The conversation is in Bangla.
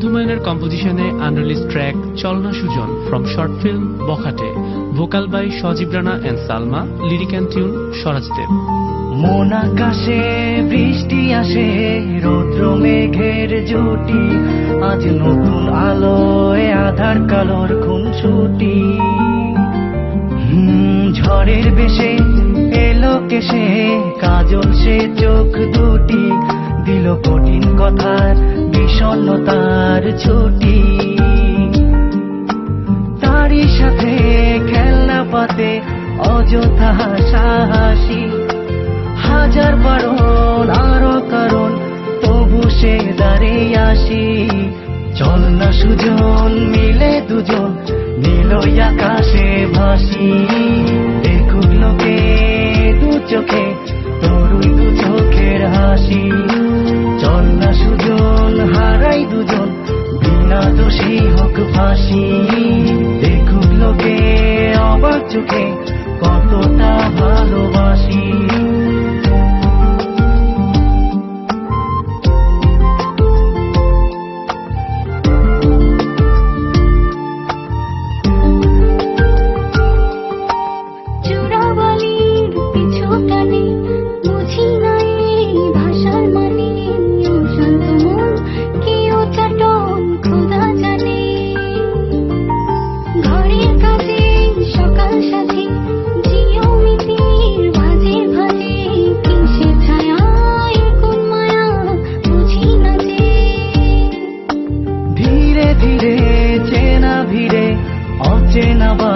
হুমায়ুনের কম্পোজিশনে আনরিলিজ ট্র্যাক চলনা সুজন from short film Bokhate, vocal by Sajib Rana and Salma, lyric and tune Swaraj Dev. মন আকাশে বৃষ্টি আসে, রৌদ্র মেঘের জুটি, আজ নতুন আলোয় আধার কালোর খুনসুটি। ঝড়ের বেশে এলো কেসে, কাজল সে চোখ দুটি, দিল কঠিন কথার বিষণ্ণতার ছুটি। তারই সাথে খেলনা পাতে অযথা হাসাহাসি, হাজার বারণ আরো কারণ তবু সে দাঁড়িয়ে আসি। চল না সুজন মিলে দুজন নীলই আকাশে ভাসি, দেখুক লোকে দু চোখে তোরই দু চোখের হাসি। চল না সুজন হারাই দুজন বিনা দোষী হোক ফাঁসি, দেখুক লোকে অবাক চোখে